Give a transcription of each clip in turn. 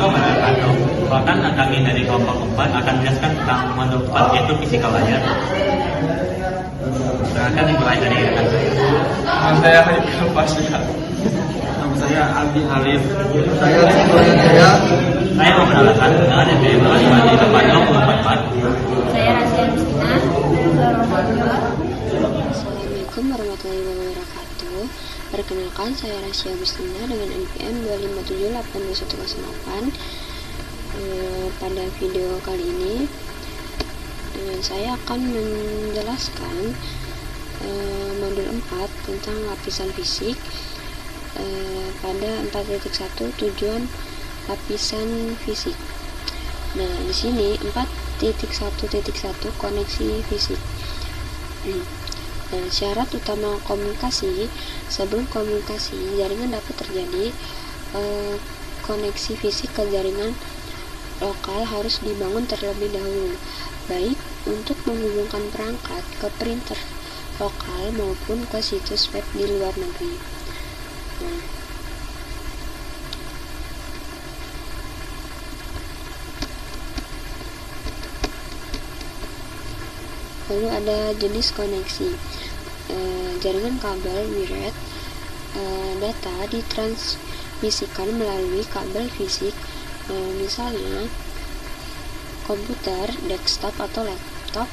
Assalamualaikum warahmatullahi wabarakatuh. Bahkan kami dari kelompok 4 akan menjelaskan tentang modul 4 yaitu fisika layar. Silakan dimulai dari rekan saya. Nama saya Haikal Pasya. Nama saya Aldi Halim. Saya Ridwan Jaya. Saya mau mengenalkan dengan MBM 5 di tempat 24. Saya Rasia Justina. Assalamualaikum warahmatullahi wabarakatuh. Perkenalkan, saya Rasia Agustina dengan NPM 2578218. Pada video kali ini saya akan menjelaskan modul 4 tentang lapisan fisik pada 4.1 tujuan lapisan fisik. Nah, di sini 4.1.1 koneksi fisik. Nah, syarat utama komunikasi. Sebelum komunikasi, jaringan dapat terjadi koneksi fisik ke jaringan lokal harus dibangun terlebih dahulu, baik untuk menghubungkan perangkat ke printer lokal maupun ke situs web di luar negeri. Nah, lalu ada jenis koneksi. Jaringan kabel wired, data ditransmisikan melalui kabel fisik, misalnya komputer, desktop atau laptop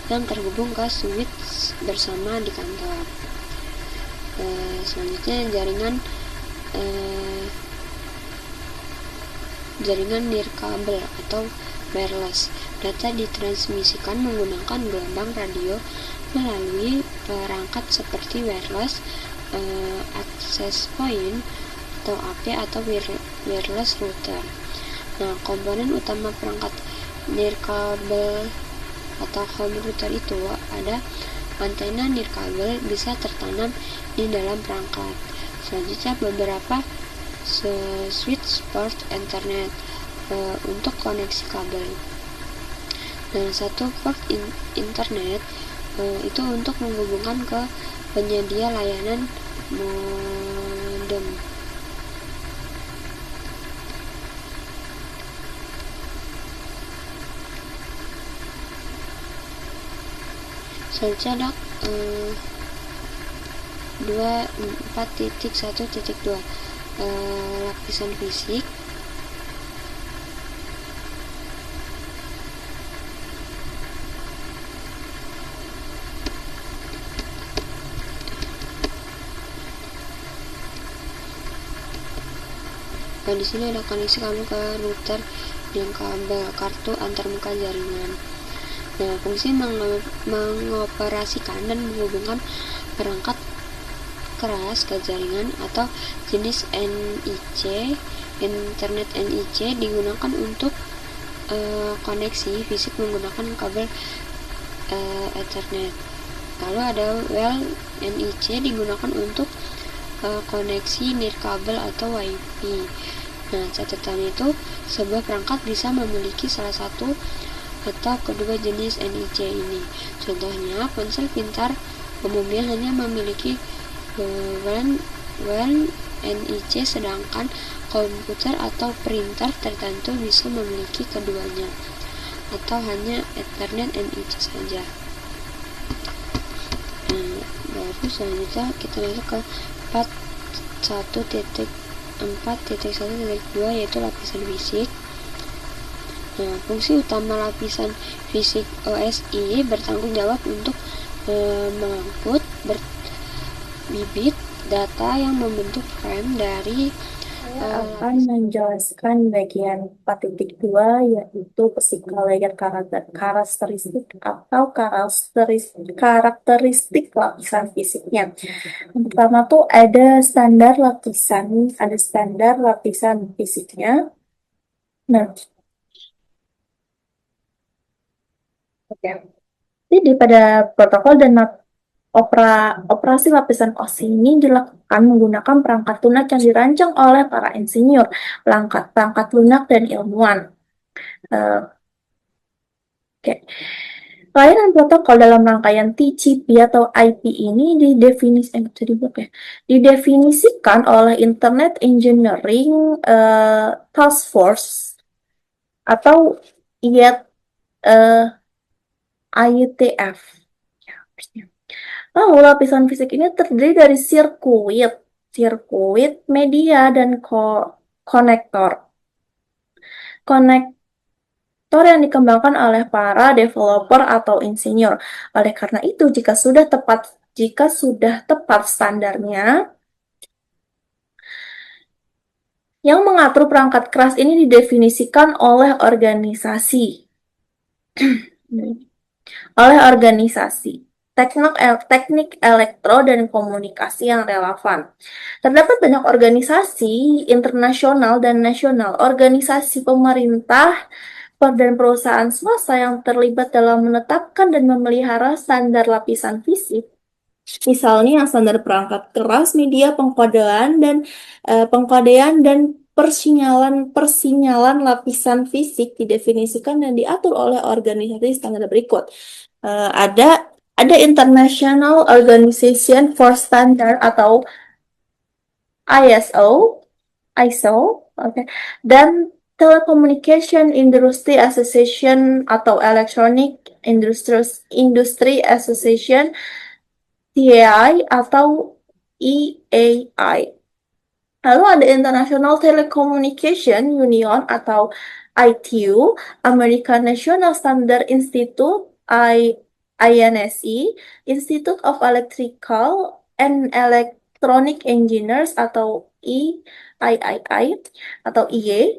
yang terhubung ke switch bersama di kantor. Selanjutnya jaringan nirkabel atau wireless. Data ditransmisikan menggunakan gelombang radio melalui perangkat seperti wireless access point atau AP atau wireless router. Nah, komponen utama perangkat nirkabel atau home router itu ada antena nirkabel bisa tertanam di dalam perangkat. Selanjutnya beberapa switch port Ethernet untuk koneksi kabel. Nah, satu port internet itu untuk menghubungkan ke penyedia layanan modem. Selanjutnya ada 4.1.2 lapisan fisik. Nah, di sini ada koneksi kabel ke router dan kabel kartu antarmuka jaringan. Nah, fungsi mengoperasikan dan menghubungkan perangkat keras ke jaringan atau jenis NIC, Internet NIC digunakan untuk koneksi fisik menggunakan kabel Ethernet. Lalu ada WLAN NIC digunakan untuk koneksi nirkabel atau WiFi. Nah, catatan itu sebuah perangkat bisa memiliki salah satu atau kedua jenis NIC ini. Contohnya, ponsel pintar umumnya hanya memiliki WLAN NIC, sedangkan komputer atau printer tertentu bisa memiliki keduanya atau hanya Ethernet NIC saja. Baru selanjutnya kita masuk ke 4.1.2 yaitu lapisan fisik. Nah, fungsi utama lapisan fisik OSI bertanggung jawab untuk mengangkut bibit data yang membentuk frame dari akan menjelaskan bagian 4.2 yaitu physical layer karakteristik atau karakteristik lapisan fisiknya. Yang pertama tuh ada standar lapisan fisiknya. Nah, oke. Jadi pada protokol dan operasi lapisan OSI ini dilakukan menggunakan perangkat lunak yang dirancang oleh para insinyur, perangkat lunak dan ilmuwan. Oke. Layanan protokol dalam rangkaian TCP atau IP ini didefinisikan oleh Internet Engineering Task Force atau IETF. Lalu lapisan fisik ini terdiri dari sirkuit, media, dan konektor. Konektor yang dikembangkan oleh para developer atau insinyur. Oleh karena itu, jika sudah tepat standarnya, yang mengatur perangkat keras ini didefinisikan oleh organisasi. Teknik elektro dan komunikasi yang relevan. Terdapat banyak organisasi internasional dan nasional, organisasi pemerintah, dan perusahaan swasta yang terlibat dalam menetapkan dan memelihara standar lapisan fisik. Misalnya standar perangkat keras, media, pengkodean dan persinyalan lapisan fisik didefinisikan dan diatur oleh organisasi standar berikut. Ada International Organization for Standard atau ISO, okay, dan Telecommunication Industry Association atau Electronic Industry Association, TAI atau EAI. Lalu ada International Telecommunication Union atau ITU, American National Standard Institute, INSE, Institute of Electrical and Electronic Engineers atau EIII atau IE,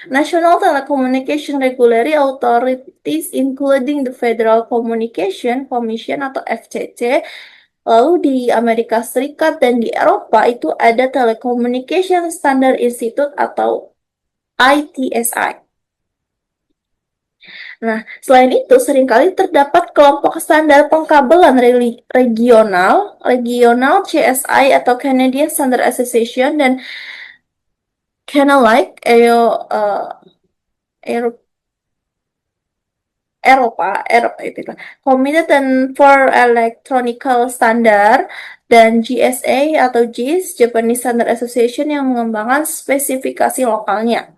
National Telecommunication Regulatory Authorities including the Federal Communication Commission atau FCC. Lalu di Amerika Serikat dan di Eropa itu ada Telecommunication Standard Institute atau ITSI. Nah, selain itu seringkali terdapat kelompok standar pengkabelan regional CSI atau Canadian Standard Association dan CANALIC Eropa itu kan. Committee for Electronical Standard dan GSA atau JIS, Japanese Standard Association yang mengembangkan spesifikasi lokalnya.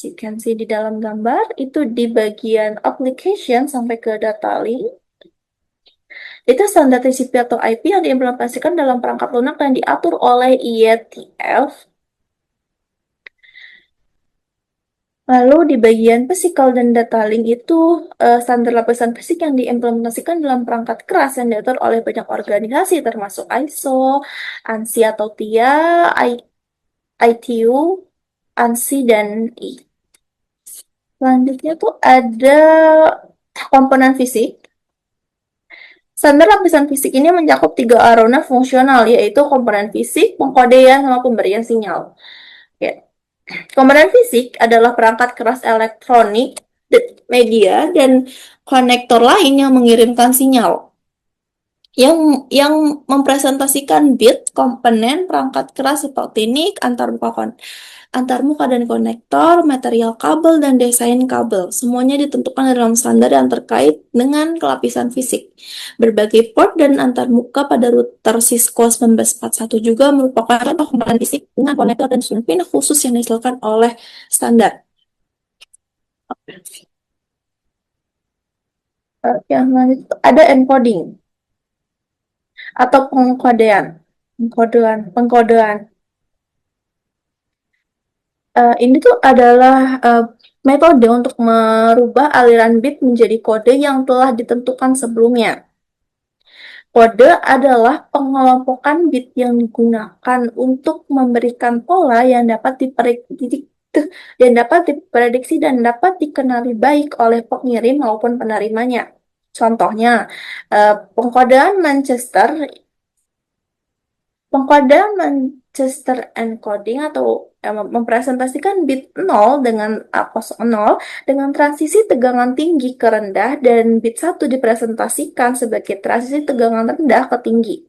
You can see di dalam gambar itu di bagian application sampai ke data link. Itu standar TCP atau IP yang diimplementasikan dalam perangkat lunak dan diatur oleh IETF. Lalu di bagian physical dan data link itu standar lapisan fisik yang diimplementasikan dalam perangkat keras yang diatur oleh banyak organisasi termasuk ISO, ANSI atau TIA, ITU, ANSI, dan I. Selanjutnya tuh ada komponen fisik. Standar lapisan fisik ini mencakup 3 arena fungsional, yaitu komponen fisik, pengkodean, sama pemberian sinyal. Ya. Komponen fisik adalah perangkat keras elektronik, media, dan konektor lain yang mengirimkan sinyal. Yang mempresentasikan bit, komponen, perangkat keras seperti NIC, antarmuka dan konektor, material kabel, dan desain kabel. Semuanya ditentukan dalam standar yang terkait dengan kelapisan fisik. Berbagai port dan antarmuka pada router Cisco 1941 juga merupakan contoh komponen fisik dengan konektor dan pin khusus yang dihasilkan oleh standar. Yang selanjutnya ada encoding atau pengkodean. Ini tuh adalah metode untuk merubah aliran bit menjadi kode yang telah ditentukan sebelumnya. Kode adalah pengelompokan bit yang digunakan untuk memberikan pola yang dapat diprediksi dan dapat dikenali baik oleh pengirim maupun penerimanya. Contohnya, pengkodean Manchester encoding atau mempresentasikan bit 0 dengan 0 dengan transisi tegangan tinggi ke rendah dan bit 1 dipresentasikan sebagai transisi tegangan rendah ke tinggi.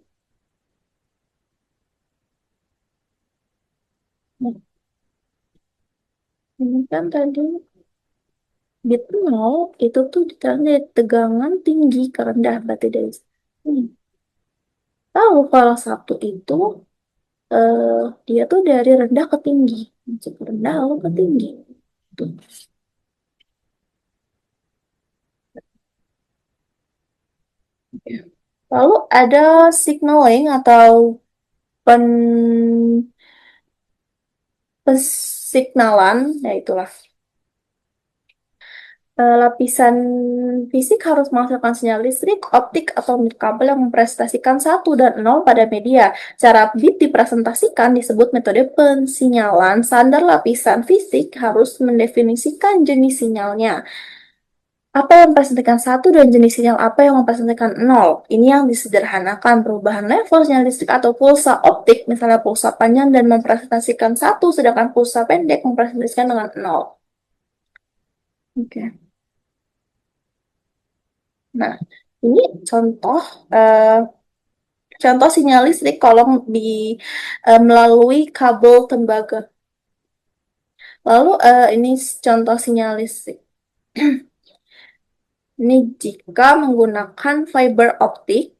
Ini kan tadi bit 0 itu tuh dari tegangan tinggi ke rendah, berarti dari sini. Lalu kalau 1 itu eh, dia tuh dari rendah ke tinggi, masuk ke rendah lalu ke tinggi. Tuh. Lalu ada signaling atau pen pesignalan, ya itulah. Lapisan fisik harus menghasilkan sinyal listrik, optik, atau kabel yang mempresentasikan 1 dan 0 pada media. Cara bit dipresentasikan disebut metode pensinyalan. Standar lapisan fisik harus mendefinisikan jenis sinyalnya. Apa yang mempresentasikan 1 dan jenis sinyal apa yang mempresentasikan 0. Ini yang disederhanakan. Perubahan level sinyal listrik atau pulsa optik, misalnya pulsa panjang dan mempresentasikan 1, sedangkan pulsa pendek mempresentasikan dengan 0. Oke. Nah, ini contoh eh, contoh sinyal listrik kalau melalui kabel tembaga. Lalu ini contoh sinyal listrik. Ini jika menggunakan fiber optik,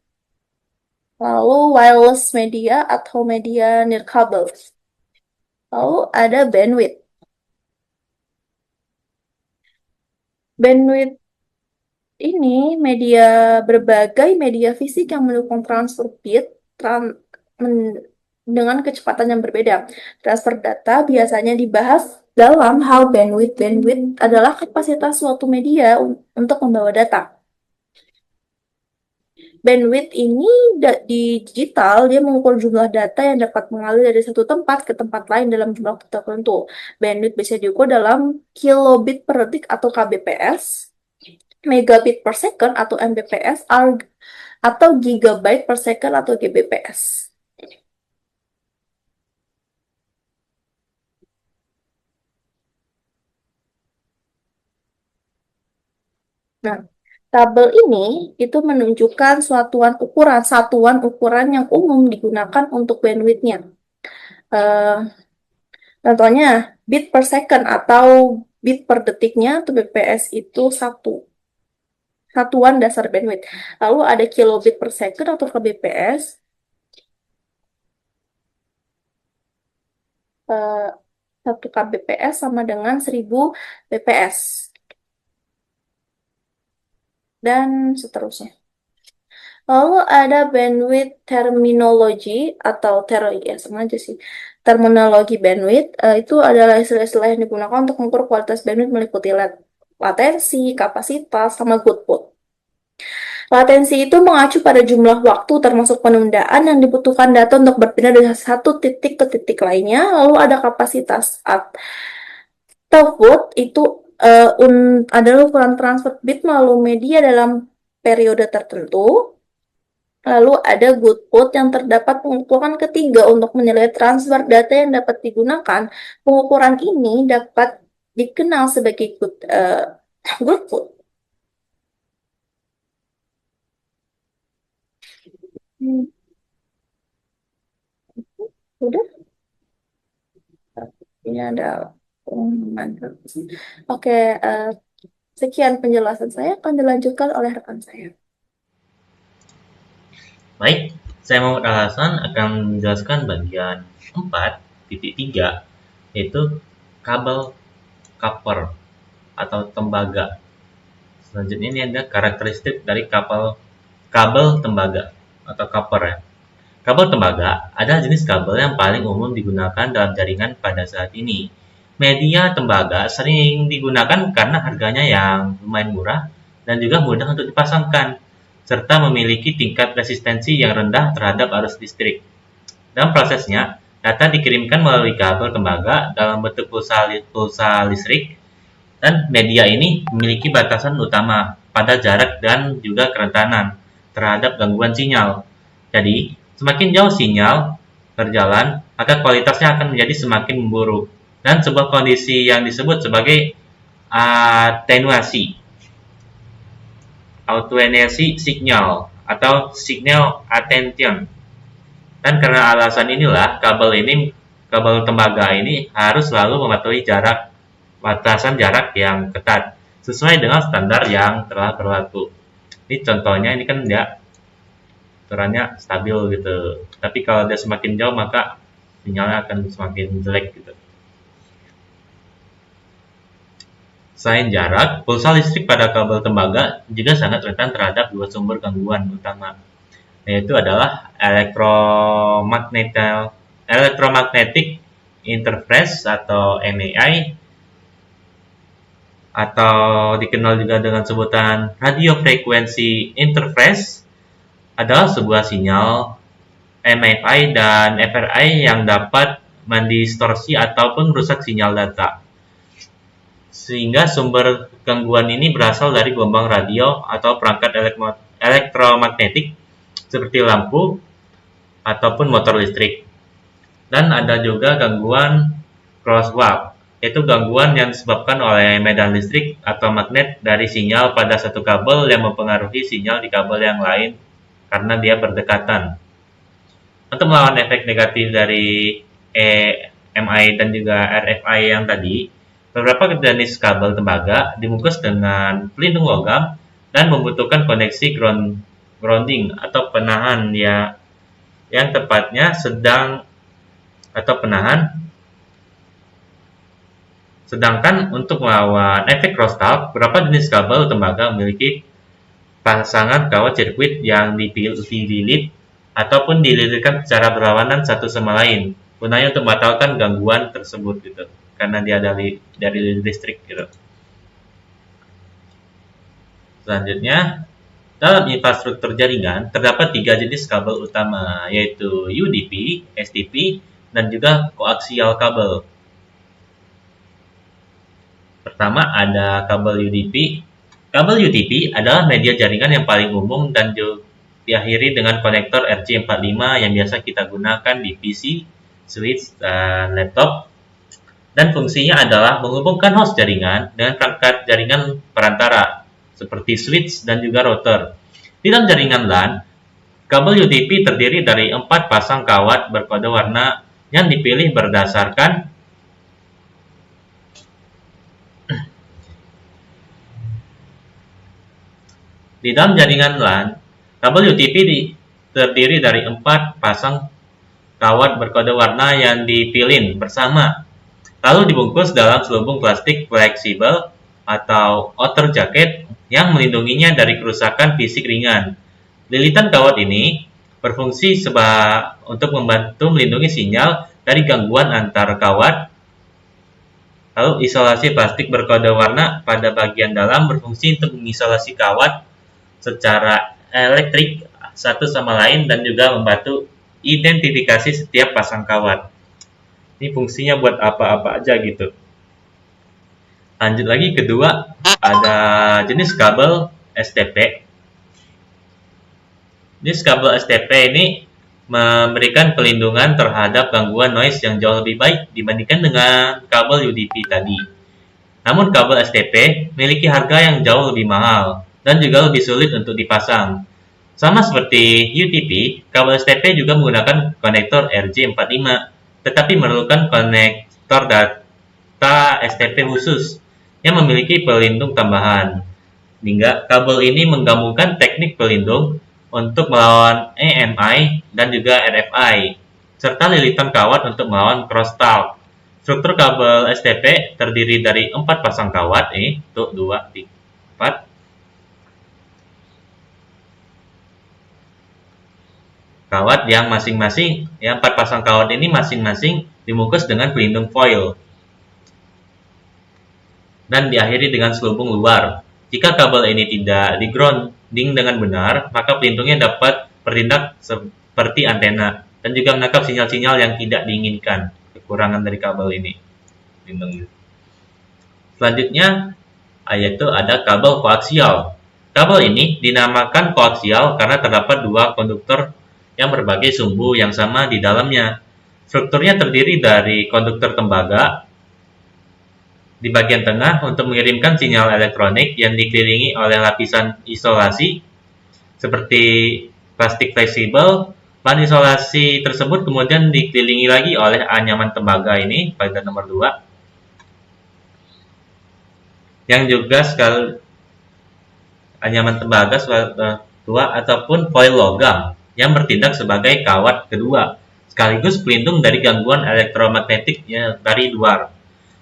lalu wireless media atau media nirkabel. Lalu ada bandwidth. Bandwidth ini berbagai media fisik yang mendukung transfer bit dengan kecepatan yang berbeda. Transfer data biasanya dibahas dalam hal bandwidth. Bandwidth adalah kapasitas suatu media untuk membawa data. Bandwidth ini di digital, dia mengukur jumlah data yang dapat mengalir dari satu tempat ke tempat lain dalam jumlah tertentu. Bandwidth bisa diukur dalam kilobit per detik atau kbps, megabit per second atau mbps, atau gigabyte per second atau gbps. Nah, tabel ini itu menunjukkan satuan ukuran yang umum digunakan untuk bandwidth-nya. Contohnya, bit per second atau bit per detiknya atau bps itu satuan dasar bandwidth. Lalu ada kilobit per second atau kbps. 1 kbps sama dengan 1000 bps. Dan seterusnya. Lalu ada bandwidth terminologi atau ya sama aja sih. Terminologi bandwidth itu adalah istilah-istilah yang digunakan untuk mengukur kualitas bandwidth meliputi latensi, kapasitas, sama goodput. Latensi itu mengacu pada jumlah waktu termasuk penundaan yang dibutuhkan data untuk berpindah dari satu titik ke titik lainnya. Lalu ada kapasitas throughput itu adalah ukuran transfer bit melalui media dalam periode tertentu. Lalu ada goodput yang terdapat pengukuran ketiga untuk menilai transfer data yang dapat digunakan. Pengukuran ini dapat dikenal sebagai goodput. Udah? Ini ada Oke, sekian penjelasan saya akan dilanjutkan oleh rekan saya. Baik, saya Muhammad Al Hasan akan menjelaskan bagian 4.3, yaitu kabel copper atau tembaga. Selanjutnya ini ada karakteristik dari kabel tembaga atau copper ya. Kabel tembaga adalah jenis kabel yang paling umum digunakan dalam jaringan pada saat ini. Media tembaga sering digunakan karena harganya yang lumayan murah dan juga mudah untuk dipasangkan, serta memiliki tingkat resistensi yang rendah terhadap arus listrik. Dalam prosesnya, data dikirimkan melalui kabel tembaga dalam bentuk pulsa listrik, dan media ini memiliki batasan utama pada jarak dan juga kerentanan terhadap gangguan sinyal. Jadi, semakin jauh sinyal berjalan, maka kualitasnya akan menjadi semakin memburuk. Dan sebuah kondisi yang disebut sebagai attenuasi signal atau signal attenuation. Dan karena alasan inilah kabel tembaga ini harus selalu mematuhi batasan jarak yang ketat sesuai dengan standar yang telah berlaku. Ini contohnya, ini kan dia aturannya stabil gitu. Tapi kalau dia semakin jauh maka sinyalnya akan semakin jelek gitu. Selain jarak, pulsa listrik pada kabel tembaga juga sangat rentan terhadap dua sumber gangguan utama, yaitu adalah electromagnetic interference atau MEI, atau dikenal juga dengan sebutan radio frequency interference, adalah sebuah sinyal MFI dan FRI yang dapat mendistorsi ataupun merusak sinyal data. Sehingga sumber gangguan ini berasal dari gelombang radio atau perangkat elektromagnetik seperti lampu ataupun motor listrik. Dan ada juga gangguan crosswalk, yaitu gangguan yang disebabkan oleh medan listrik atau magnet dari sinyal pada satu kabel yang mempengaruhi sinyal di kabel yang lain karena dia berdekatan. Untuk melawan efek negatif dari EMI dan juga RFI yang tadi, beberapa jenis kabel tembaga dibungkus dengan pelindung logam dan membutuhkan koneksi grounding atau penahan yang tepatnya penahan. Sedangkan untuk melawan efek crosstalk, beberapa jenis kabel tembaga memiliki pasangan kawat sirkuit yang dililit ataupun dililitkan secara berlawanan satu sama lain, gunanya untuk membatalkan gangguan tersebut gitu, karena dia dari listrik gitu. Selanjutnya, dalam infrastruktur jaringan terdapat 3 jenis kabel utama, yaitu UDP, STP, dan juga koaksial kabel. Pertama ada kabel UDP. Kabel UDP adalah media jaringan yang paling umum dan diakhiri dengan konektor RJ45 yang biasa kita gunakan di PC, switch, dan laptop. Dan fungsinya adalah menghubungkan host jaringan dengan perangkat jaringan perantara seperti switch dan juga router. Di dalam jaringan LAN, kabel UDP terdiri dari 4 pasang kawat berkode warna yang dipilih berdasarkan di dalam jaringan LAN, kabel UDP terdiri dari 4 pasang kawat berkode warna yang dipilih bersama, lalu dibungkus dalam selubung plastik fleksibel atau outer jacket yang melindunginya dari kerusakan fisik ringan. Lilitan kawat ini berfungsi untuk membantu melindungi sinyal dari gangguan antar kawat. Lalu isolasi plastik berkode warna pada bagian dalam berfungsi untuk mengisolasi kawat secara elektrik satu sama lain dan juga membantu identifikasi setiap pasang kawat. Ini fungsinya buat apa-apa aja gitu. Lanjut lagi, kedua ada jenis kabel STP. Jenis kabel STP ini memberikan pelindungan terhadap gangguan noise yang jauh lebih baik dibandingkan dengan kabel UDP tadi. Namun kabel STP memiliki harga yang jauh lebih mahal dan juga lebih sulit untuk dipasang. Sama seperti UDP, kabel STP juga menggunakan konektor RJ45, tetapi memerlukan konektor data STP khusus yang memiliki pelindung tambahan. Hingga kabel ini menggabungkan teknik pelindung untuk melawan EMI dan juga RFI, serta lilitan kawat untuk melawan crosstalk. Struktur kabel STP terdiri dari 4 pasang kawat, 2, 4. Kawat yang 4 pasang kawat ini masing-masing dibungkus dengan pelindung foil dan diakhiri dengan selubung luar. Jika kabel ini tidak di-grounding dengan benar, maka pelindungnya dapat bertindak seperti antena dan juga menangkap sinyal-sinyal yang tidak diinginkan. Kekurangan dari kabel ini. Selanjutnya, yaitu ada kabel koaksial. Kabel ini dinamakan koaksial karena terdapat 2 konduktor yang berbagai sumbu yang sama di dalamnya. Strukturnya terdiri dari konduktor tembaga di bagian tengah untuk mengirimkan sinyal elektronik yang dikelilingi oleh lapisan isolasi seperti plastik fleksibel. Bahan isolasi tersebut kemudian dikelilingi lagi oleh anyaman tembaga ini pada nomor 2. yang juga sekali anyaman tembaga tua ataupun foil logam yang bertindak sebagai kawat kedua sekaligus pelindung dari gangguan elektromagnetik dari luar.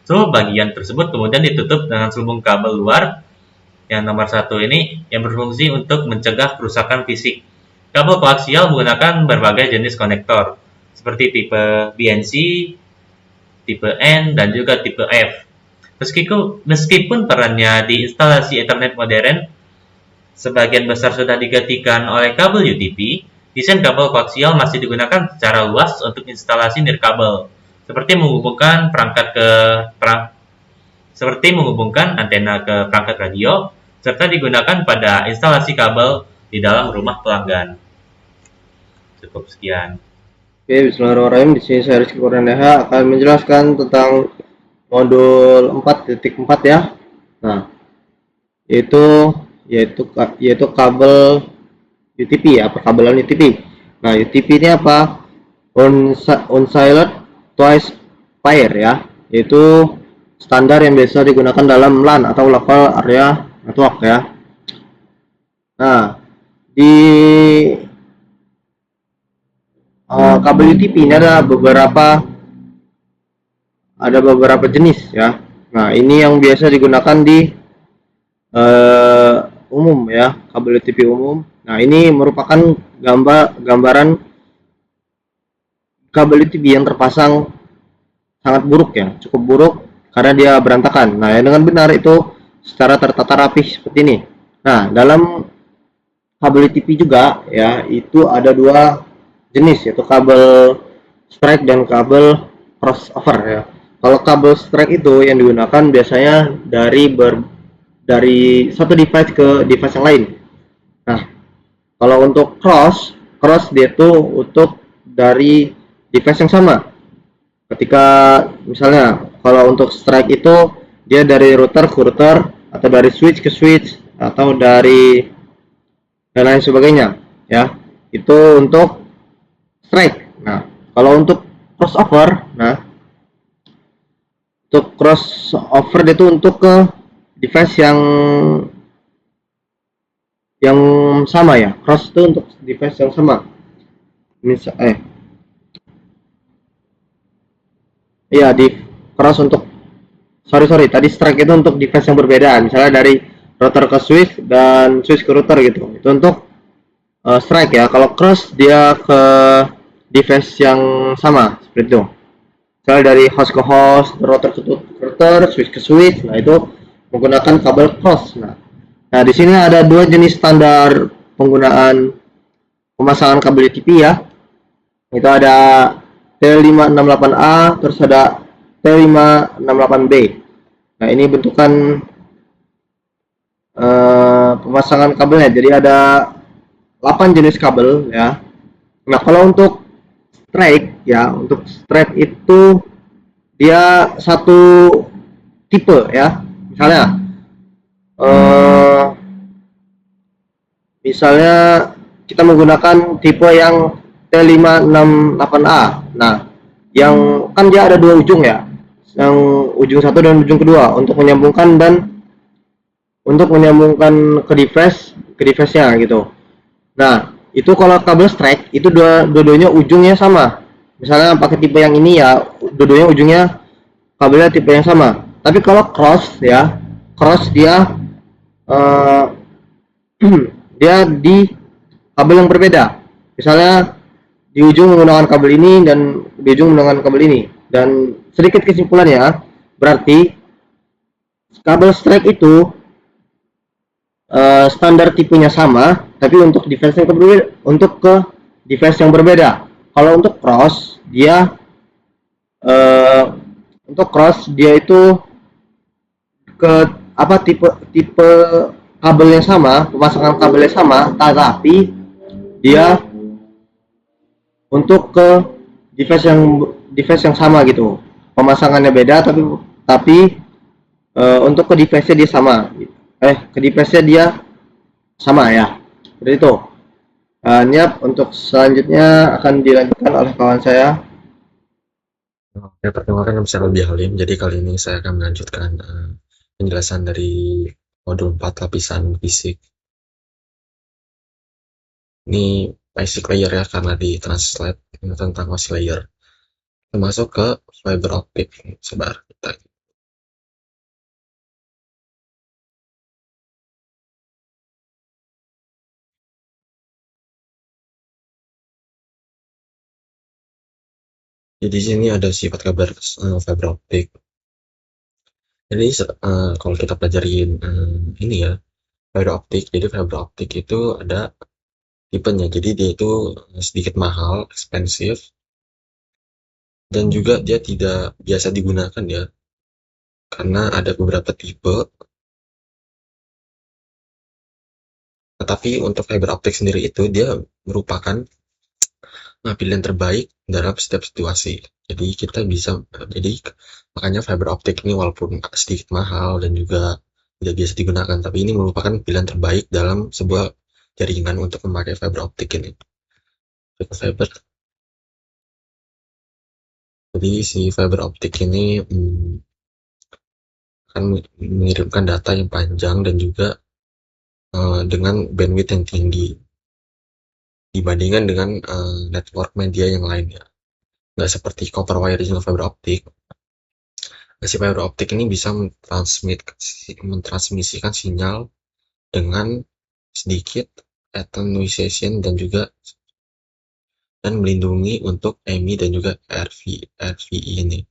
Seluruh bagian tersebut kemudian ditutup dengan selubung kabel luar yang nomor 1 ini yang berfungsi untuk mencegah kerusakan fisik. Kabel koaksial menggunakan berbagai jenis konektor seperti tipe BNC, tipe N, dan juga tipe F. Meskipun perannya di instalasi Ethernet modern sebagian besar sudah digantikan oleh kabel UTP, desain kabel koaksial masih digunakan secara luas untuk instalasi nirkabel, seperti menghubungkan antena ke perangkat radio, serta digunakan pada instalasi kabel di dalam rumah pelanggan. Cukup sekian. Oke, bismillahirrahmanirrahim. Di sini saya Rizky Kurniaha akan menjelaskan tentang modul 4.4 ya. Nah, yaitu kabel UTP ya, perkabelan UTP. Nah, UTP ini apa? Unsighted Twice Pair ya, yaitu standar yang biasa digunakan dalam LAN atau Local Area Network ya. Nah, di kabel UTP ini ada beberapa jenis ya. Nah, ini yang biasa digunakan di umum ya, kabel UTP umum. Nah, ini merupakan gambaran kabel UTP yang terpasang sangat buruk ya, cukup buruk karena dia berantakan. Nah, yang dengan benar itu secara tertata rapi seperti ini. Nah, dalam kabel UTP juga ya, itu ada dua jenis, yaitu kabel strike dan kabel crossover ya. Kalau kabel strike itu yang digunakan biasanya dari satu device ke device yang lain. Nah, kalau untuk cross dia itu untuk dari device yang sama. Ketika misalnya kalau untuk strike itu dia dari router ke router atau dari switch ke switch atau dari dan lain sebagainya ya. Itu untuk strike. Nah, kalau untuk crossover, untuk crossover itu untuk ke device yang sama ya. Cross itu untuk device yang sama. Di cross untuk tadi strike itu untuk device yang berbeda. Misalnya dari router ke switch dan switch ke router gitu. Itu untuk strike ya. Kalau cross dia ke device yang sama seperti itu. Misalnya dari host ke host, router ke router, switch ke switch. Nah, itu menggunakan kabel cross. Nah, di sini ada dua jenis standar penggunaan pemasangan kabel UTP ya. Itu ada T568A, terus ada T568B. Nah, ini bentukan pemasangan kabelnya. Jadi ada 8 jenis kabel ya. Nah, kalau untuk strike itu dia satu tipe ya. Misalnya kita menggunakan tipe yang T568A. Nah, yang kan dia ada dua ujung ya, yang ujung satu dan ujung kedua untuk menyambungkan ke device-nya gitu. Nah, itu kalau kabel strike itu dua-duanya ujungnya sama. Misalnya pakai tipe yang ini ya, dua-duanya ujungnya kabelnya tipe yang sama. Tapi kalau cross dia dia di kabel yang berbeda. Misalnya di ujung menggunakan kabel ini dan di ujung menggunakan kabel ini. Dan sedikit kesimpulannya, berarti kabel strike itu standar tipenya sama, tapi untuk device yang berbeda, ke device yang berbeda. Kalau untuk cross dia itu ke tipe kabel yang sama, pemasangan kabelnya sama, tapi dia untuk ke device yang sama gitu. Pemasangannya beda tapi untuk ke device-nya dia sama. Ke device-nya dia sama ya. Seperti itu. Untuk selanjutnya akan dilanjutkan oleh kawan saya. Perkenalkan, nama saya lebih Halim. Jadi kali ini saya akan melanjutkan penjelasan dari modul 4 lapisan fisik. Ini basic layer ya, karena di translate tentang OSI layer. Kita masuk ke fiber optic, sebar kita. Jadi di sini ada sifat kabar fiber optic. Jadi kalau kita pelajarin ini ya, fiber optic. Jadi fiber optic itu ada tipenya. Jadi dia itu sedikit mahal, ekspensif, dan juga dia tidak biasa digunakan ya, karena ada beberapa tipe. Tetapi untuk fiber optic sendiri itu dia merupakan pilihan terbaik dalam setiap situasi. Jadi kita bisa, jadi makanya fiber optic ini walaupun sedikit mahal dan juga tidak biasa digunakan, tapi ini merupakan pilihan terbaik dalam sebuah jaringan untuk memakai fiber optic ini. Fiber. Jadi si fiber optic ini akan mengirimkan data yang panjang dan juga dengan bandwidth yang tinggi dibandingkan dengan network media yang lainnya. Nggak seperti copper wire dengan fiber optic. Si fiber optic ini bisa mentransmisikan sinyal dengan sedikit attenuation dan melindungi untuk EMI dan juga RVI ini.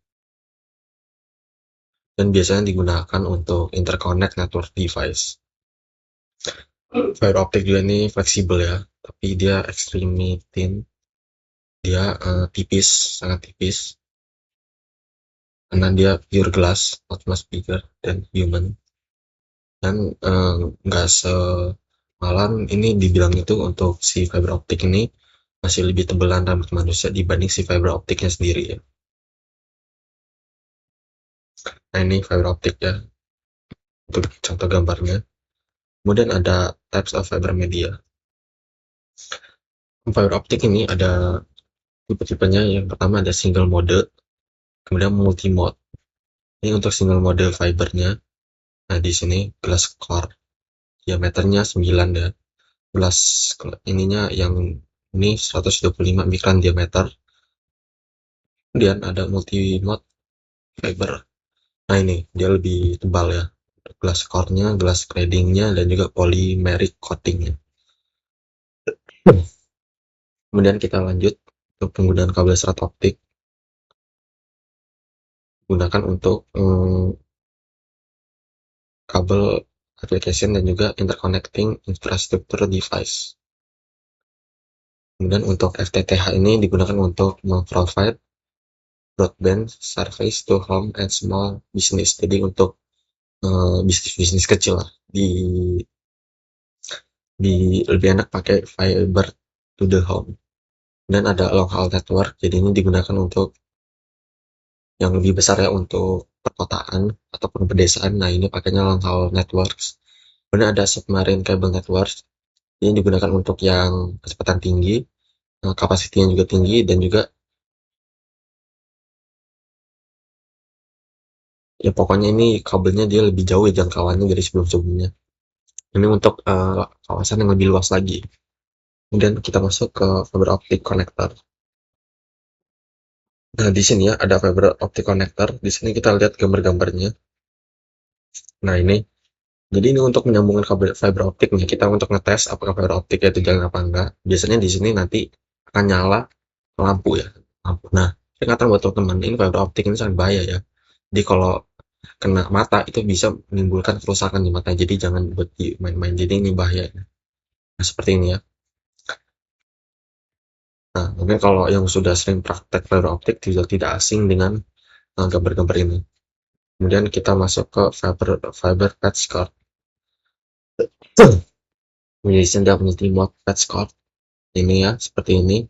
Dan biasanya digunakan untuk interconnect network device. Fiber optic juga ini fleksibel ya, tapi dia extremely thin. Dia tipis, sangat tipis. Karena dia pure glass, much bigger than human. Dan nggak semalam ini dibilang itu untuk si fiber optic ini masih lebih tebalan rambut manusia dibanding si fiber optiknya sendiri ya. Nah ini fiber optic ya, untuk contoh gambarnya. Kemudian ada types of fiber media. Fiber optic ini ada tipe-tipenya. Yang pertama ada single mode, kemudian multi mode. Ini untuk single mode fibernya. Nah di sini glass core, diameternya 9 ya. Glass ininya yang ini 125 mikron diameter. Kemudian ada multi mode fiber. Nah ini dia lebih tebal ya, glass core-nya, glass cladding-nya, dan juga polymeric coating-nya. Kemudian kita lanjut ke penggunaan kabel serat optik. Gunakan untuk kabel application dan juga interconnecting infrastructure device. Kemudian untuk FTTH ini digunakan untuk memprovide broadband service to home and small business. Jadi untuk bisnis kecil lah, lebih enak pakai fiber to the home. Dan ada long haul network, jadi ini digunakan untuk yang lebih besar ya, untuk perkotaan ataupun pedesaan. Nah ini pakainya long haul networks. Kemudian ada submarine cable network, ini digunakan untuk yang kecepatan tinggi, kapasitinya juga tinggi, dan juga ya pokoknya ini kabelnya dia lebih jauh ya jangkauannya dari sebelum-sebelumnya. Ini untuk kawasan yang lebih luas lagi. Kemudian kita masuk ke fiber optic connector. Nah di sini ya ada fiber optic connector. Di sini kita lihat gambar-gambarnya. Nah ini, jadi ini untuk menyambungkan kabel fiber optiknya, kita untuk ngetes apakah fiber optiknya itu jalan apa enggak. Biasanya di sini nanti akan nyala lampu ya, lampu. Nah, peringatan buat teman-teman, ini fiber optik ini sangat bahaya ya. Jadi kalau kena mata itu bisa menimbulkan kerusakan di mata. Jadi jangan buat main-main. Jadi ini bahaya. Nah, seperti ini ya. Nah, mungkin kalau yang sudah sering praktek fiber optik juga tidak asing dengan gambar-gambar ini. Kemudian kita masuk ke fiber patch cord. Menjadi dia multi mode patch cord. Ini ya, seperti ini.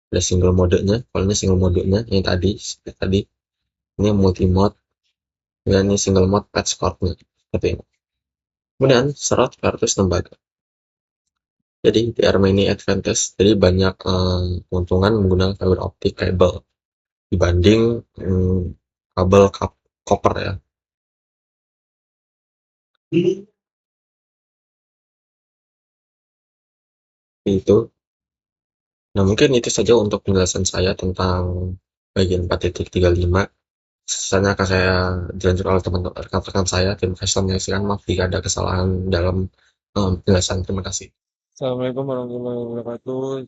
Ada single modenya. Kalau ini single modenya yang tadi, seperti tadi. Ini multi mode. Dan ini single mode patch cord-nya. Seperti ini. Kemudian serat versus tembaga. Jadi there are many advantage. Jadi banyak keuntungan menggunakan fiber optic cable dibanding kabel copper ya. Itu. Nah, mungkin itu saja untuk penjelasan saya tentang bagian 4.35. Sisanya akan saya dilanjutkan oleh teman rekan-rekan saya. Terima kasih telah menyaksikan. Maaf jika ada kesalahan dalam penjelasan. Terima kasih. Assalamualaikum warahmatullahi wabarakatuh.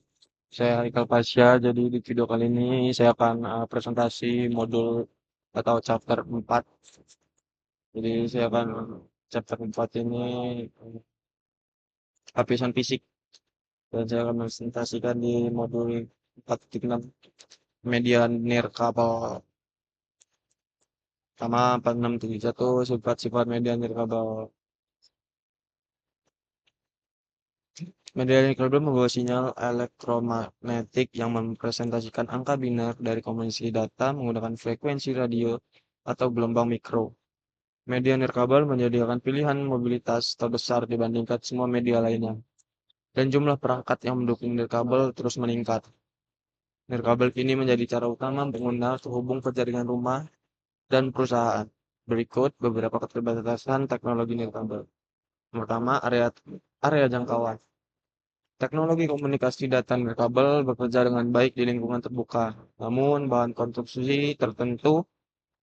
Saya Haikal Pasya. Jadi di video kali ini saya akan presentasi modul atau chapter 4. Jadi saya akan chapter 4 ini lapisan fisik dan saya akan presentasikan di modul 4.6 media nirkabel. Sama 4671 sifat-sifat media nirkabel. Media nirkabel membawa sinyal elektromagnetik yang mempresentasikan angka biner dari komunikasi data menggunakan frekuensi radio atau gelombang mikro. Media nirkabel menyediakan pilihan mobilitas terbesar dibandingkan semua media lainnya, dan jumlah perangkat yang mendukung nirkabel terus meningkat. Nirkabel kini menjadi cara utama pengguna terhubung ke jaringan rumah dan perusahaan. Berikut beberapa keterbatasan teknologi nirkabel. Pertama, area jangkauan. Teknologi komunikasi data nirkabel bekerja dengan baik di lingkungan terbuka. Namun, bahan konstruksi tertentu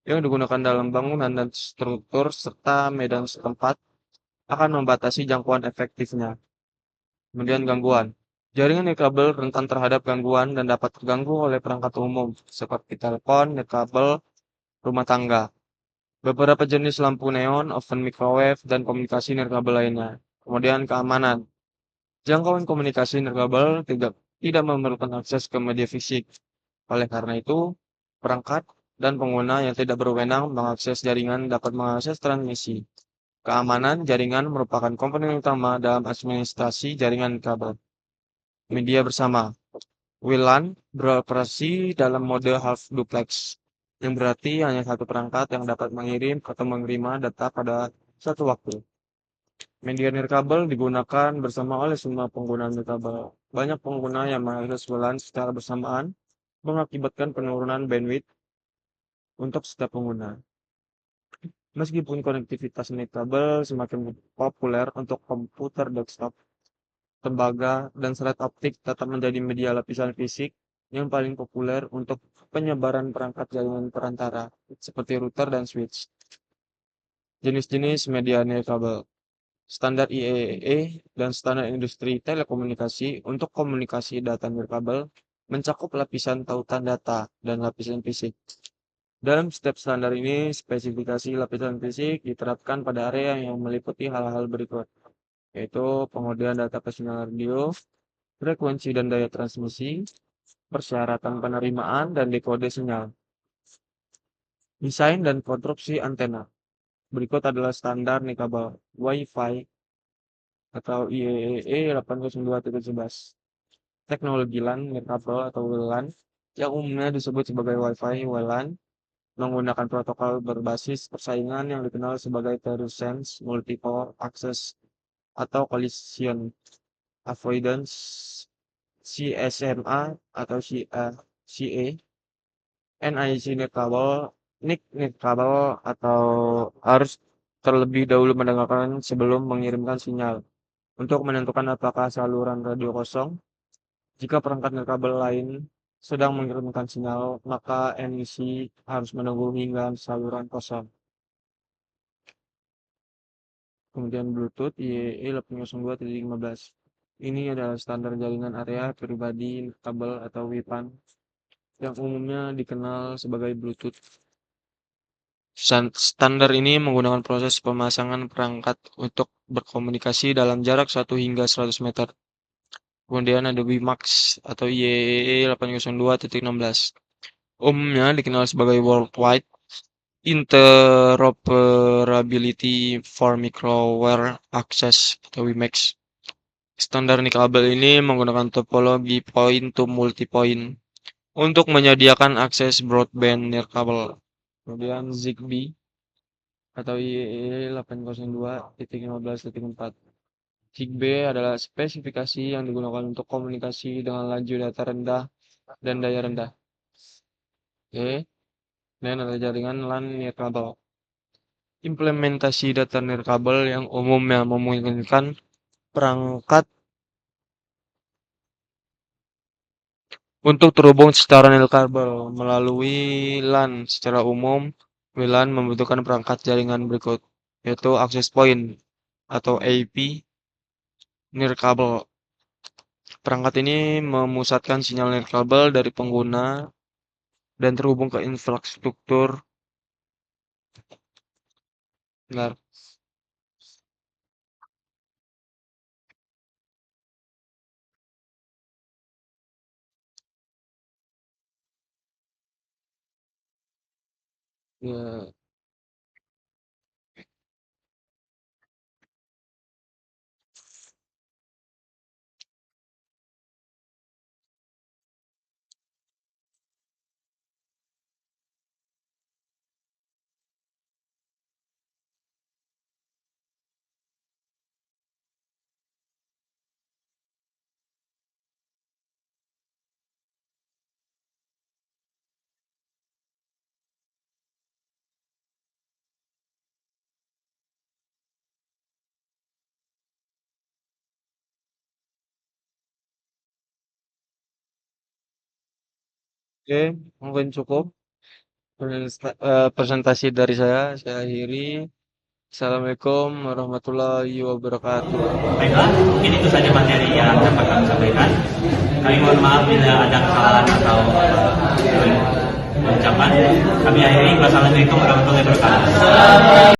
yang digunakan dalam bangunan dan struktur serta medan setempat akan membatasi jangkauan efektifnya. Kemudian gangguan. Jaringan nirkabel rentan terhadap gangguan dan dapat terganggu oleh perangkat umum seperti telepon, nirkabel, rumah tangga. Beberapa jenis lampu neon, oven microwave, dan komunikasi nirkabel lainnya. Kemudian keamanan. Jangkauan komunikasi nirkabel tidak memerlukan akses ke media fisik. Oleh karena itu, perangkat dan pengguna yang tidak berwenang mengakses jaringan dapat mengakses transmisi. Keamanan jaringan merupakan komponen utama dalam administrasi jaringan kabel. Media bersama. WLAN beroperasi dalam mode half duplex, yang berarti hanya satu perangkat yang dapat mengirim atau menerima data pada satu waktu. Media nirkabel digunakan bersama oleh semua pengguna nirkabel. Banyak pengguna yang mengakses WLAN secara bersamaan mengakibatkan penurunan bandwidth untuk setiap pengguna. Meskipun konektivitas nirkabel semakin populer untuk komputer desktop, tembaga, dan serat optik tetap menjadi media lapisan fisik yang paling populer untuk penyebaran perangkat jaringan perantara, seperti router dan switch. Jenis-jenis media nirkabel. Standar IEEE dan standar industri telekomunikasi untuk komunikasi data nirkabel mencakup lapisan tautan data dan lapisan fisik. Dalam setiap standar ini, spesifikasi lapisan fisik diterapkan pada area yang meliputi hal-hal berikut, yaitu pengujian data ke sinyal radio, frekuensi dan daya transmisi, persyaratan penerimaan dan dekode sinyal, desain dan konstruksi antena. Berikut adalah standar nirkabel Wi-Fi atau IEEE 802.11. Teknologi LAN nirkabel atau WLAN yang umumnya disebut sebagai Wi-Fi WLAN menggunakan protokol berbasis persaingan yang dikenal sebagai Resense Multiple Access atau Collision Avoidance CSMA atau CA, NIC nirkabel, NIC nirkabel atau harus terlebih dahulu mendengarkan sebelum mengirimkan sinyal untuk menentukan apakah saluran radio kosong. Jika perangkat nirkabel lain sedang mengirimkan sinyal, maka NIC harus menunggu hingga saluran kosong. Kemudian Bluetooth IEEE 802.15. Ini adalah standar jaringan area pribadi kabel atau WPAN yang umumnya dikenal sebagai Bluetooth. Standar ini menggunakan proses pemasangan perangkat untuk berkomunikasi dalam jarak 1 hingga 100 meter. Kemudian ada WiMAX atau IEEE 802.16. Umumnya dikenal sebagai Worldwide Interoperability for Microwire Access atau WiMAX. Standar nirkabel ini menggunakan topologi point-to-multipoint untuk menyediakan akses broadband nirkabel. Kemudian ZigBee atau IEEE 802.15.4. ZigBee adalah spesifikasi yang digunakan untuk komunikasi dengan laju data rendah dan daya rendah. Oke, dan ada jaringan LAN nirkabel. Implementasi data nirkabel yang umumnya memungkinkan perangkat untuk terhubung secara nirkabel melalui LAN. Secara umum, WLAN membutuhkan perangkat jaringan berikut, yaitu access point atau AP nirkabel. Perangkat ini memusatkan sinyal nirkabel dari pengguna dan terhubung ke infrastruktur. Bentar. Ya, oke, mungkin cukup presentasi dari saya. Saya akhiri. Assalamualaikum warahmatullahi wabarakatuh. Baiklah, mungkin itu saja materi yang dapat kami sampaikan. Kami mohon maaf bila ada kesalahan atau ucapan. Kami akhiri. Wassalamualaikum warahmatullahi wabarakatuh.